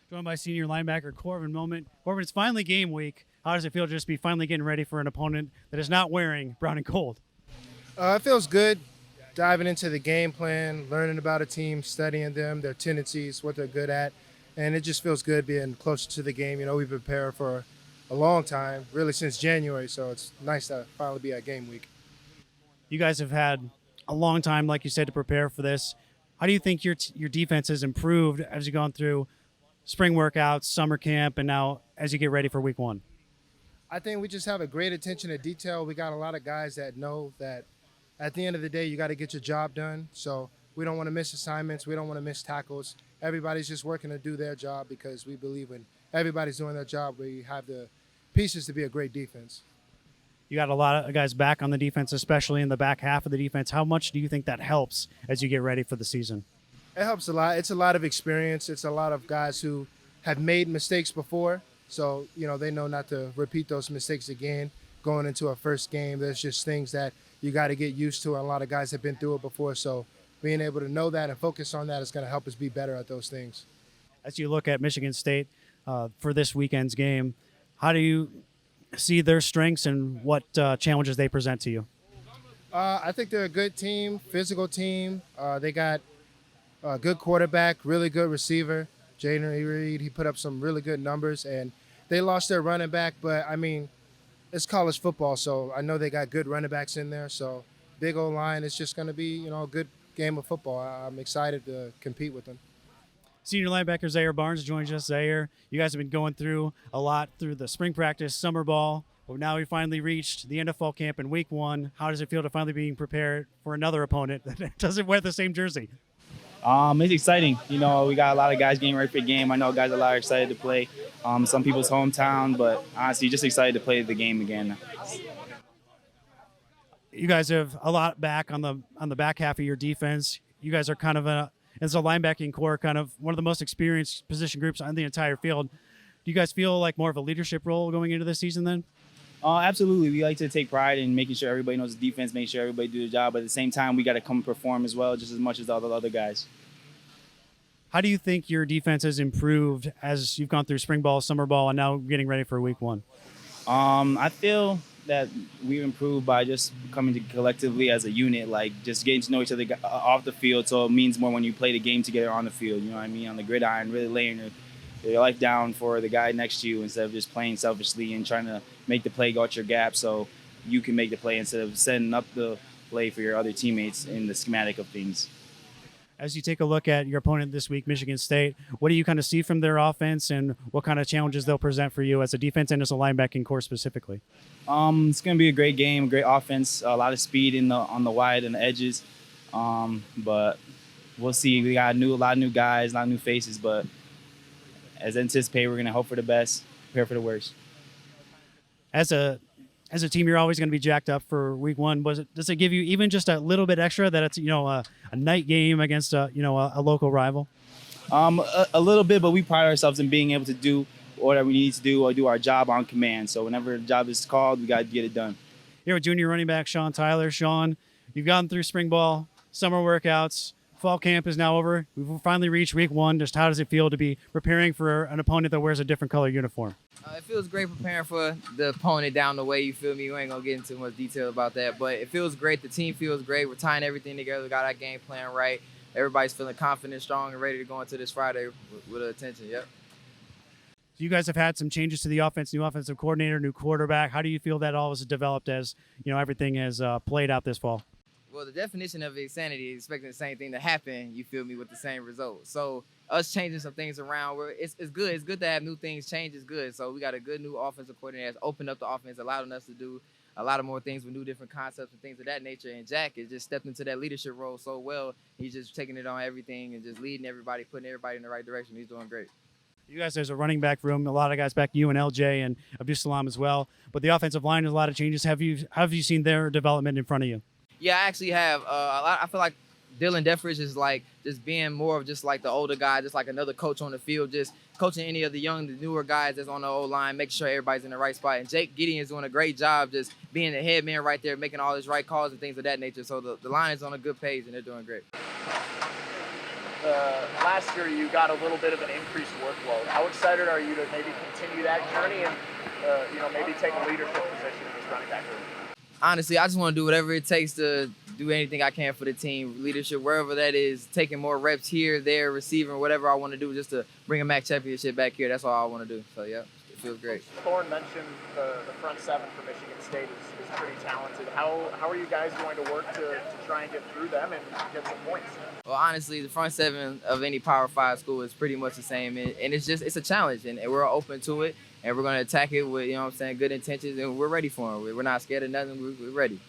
Joined by senior linebacker Corvin Moment. Corbin, it's finally game week. How does it feel to just be finally getting ready for an opponent that is not wearing brown and gold? It feels good diving into the game plan, learning about a team, studying them, their tendencies, what they're good at. And it just feels good being closer to the game. You know, we've prepared for a long time, really since January, so it's nice to finally be at game week. You guys have had a long time, like you said, to prepare for this. How do you think your defense has improved as you've gone through spring workouts, summer camp, and now as you get ready for week one? I think we just have a great attention to detail. We got a lot of guys that know that at the end of the day, you got to get your job done. So we don't want to miss assignments. We don't want to miss tackles. Everybody's just working to do their job because we believe when everybody's doing their job, we have the pieces to be a great defense. You got a lot of guys back on the defense, especially in the back half of the defense. How much do you think that helps as you get ready for the season? It helps a lot. It's a lot of experience. It's a lot of guys who have made mistakes before. So, you know, they know not to repeat those mistakes again going into a first game. There's just things that you got to get used to. And a lot of guys have been through it before. So being able to know that and focus on that is going to help us be better at those things. As you look at Michigan State for this weekend's game, how do you see their strengths and what challenges they present to you? I think they're a good team, physical team. They got a good quarterback, really good receiver. Jaden Reed, he put up some really good numbers, and they lost their running back, but I mean, it's college football, so I know they got good running backs in there. So big old line, it's just going to be, you know, a good game of football. I'm excited to compete with them. Senior linebacker Zaire Barnes joins us. Zaire, you guys have been going through a lot through the spring practice, summer ball, but now we finally reached the end of fall camp in week one. How does it feel to finally being prepared for another opponent that doesn't wear the same jersey? It's exciting. You know, we got a lot of guys getting ready for the game. I know guys are a lot excited to play. Some people's hometown, but honestly, just excited to play the game again. You guys have a lot back on the back half of your defense. You guys are kind of as a linebacking core, kind of one of the most experienced position groups on the entire field. Do you guys feel like more of a leadership role going into this season then? Absolutely. We like to take pride in making sure everybody knows the defense, making sure everybody do their job. But at the same time, we got to come perform as well, just as much as all the other guys. How do you think your defense has improved as you've gone through spring ball, summer ball, and now getting ready for week one? I feel that we've improved by just coming together collectively as a unit, like just getting to know each other off the field. So it means more when you play the game together on the field. You know what I mean? On the gridiron, really laying your life down for the guy next to you instead of just playing selfishly and trying to make the play go out your gap so you can make the play instead of setting up the play for your other teammates in the schematic of things. As you take a look at your opponent this week, Michigan State, what do you kind of see from their offense and what kind of challenges they'll present for you as a defense and as a linebacking core specifically? It's going to be a great game, a great offense, a lot of speed on the wide and the edges. But we'll see. We got a lot of new guys, a lot of new faces, but as anticipated, we're going to hope for the best, prepare for the worst. As a team, you're always going to be jacked up for week one. Does it give you even just a little bit extra that it's a night game against a local rival? A little bit, but we pride ourselves in being able to do whatever we need to do or do our job on command. So whenever the job is called, we got to get it done. Here with junior running back Sean Tyler. Sean, you've gone through spring ball, summer workouts. Fall camp is now over. We've finally reached week one. Just how does it feel to be preparing for an opponent that wears a different color uniform? It feels great preparing for the opponent down the way, you feel me? We ain't going to get into much detail about that, but it feels great. The team feels great. We're tying everything together. We got our game plan right. Everybody's feeling confident, strong, and ready to go into this Friday with attention. Yep. So you guys have had some changes to the offense, new offensive coordinator, new quarterback. How do you feel that all has developed as everything has played out this fall? Well, the definition of insanity is expecting the same thing to happen, you feel me, with the same result. So us changing some things around, it's good. It's good to have new things change. It's good. So we got a good new offensive coordinator that's opened up the offense, allowing us to do a lot of more things with new different concepts and things of that nature. And Jack has just stepped into that leadership role so well. He's just taking it on everything and just leading everybody, putting everybody in the right direction. He's doing great. You guys, there's a running back room, a lot of guys back, you and LJ and Abdul Salam as well. But the offensive line has a lot of changes. Have you seen their development in front of you? Yeah, I actually have. I feel like Dylan Deatherage is like just being more of just like the older guy, just like another coach on the field, just coaching any of the newer guys that's on the old line, making sure everybody's in the right spot. And Jake Gideon is doing a great job just being the head man right there, making all his right calls and things of that nature. So the line is on a good page and they're doing great. last year you got a little bit of an increased workload. How excited are you to maybe continue that journey and maybe take a leadership position in this running back group? Honestly, I just want to do whatever it takes to do anything I can for the team. Leadership, wherever that is, taking more reps here, there, receiving, whatever I want to do just to bring a MAC championship back here. That's all I want to do. So, yeah, it feels great. Thorne mentioned the front seven for Michigan State is pretty talented. How are you guys going to work to try and get through them and get some points? Well, honestly, the front seven of any Power 5 school is pretty much the same. And it's a challenge, and we're open to it. And we're going to attack it with, good intentions, and we're ready for it. We're not scared of nothing. We're ready.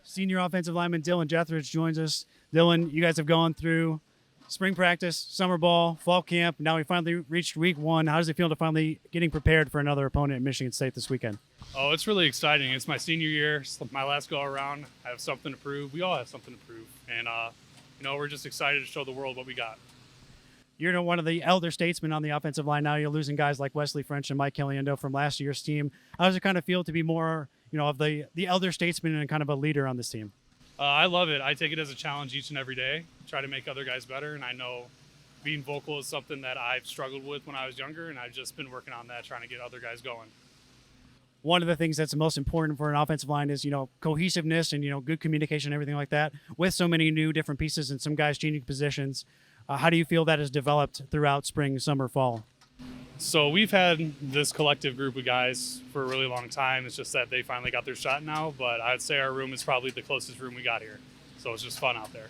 Senior offensive lineman Dylan Deatherage joins us. Dylan, you guys have gone through spring practice, summer ball, fall camp. Now we finally reached week 1. How does it feel to finally getting prepared for another opponent at Michigan State this weekend? Oh, it's really exciting. It's my senior year. It's my last go around. I have something to prove. We all have something to prove. And, we're just excited to show the world what we got. You're one of the elder statesmen on the offensive line now. You're losing guys like Wesley French and Mike Caliendo from last year's team. How does it kind of feel to be more, of the elder statesman and kind of a leader on this team? I love it. I take it as a challenge each and every day, try to make other guys better. And I know being vocal is something that I've struggled with when I was younger, and I've just been working on that, trying to get other guys going. One of the things that's the most important for an offensive line is, cohesiveness and, good communication and everything like that. With so many new different pieces and some guys changing positions, how do you feel that has developed throughout spring, summer, fall? So we've had this collective group of guys for a really long time. It's just that they finally got their shot now, but I'd say our room is probably the closest room we got here. So it's just fun out there.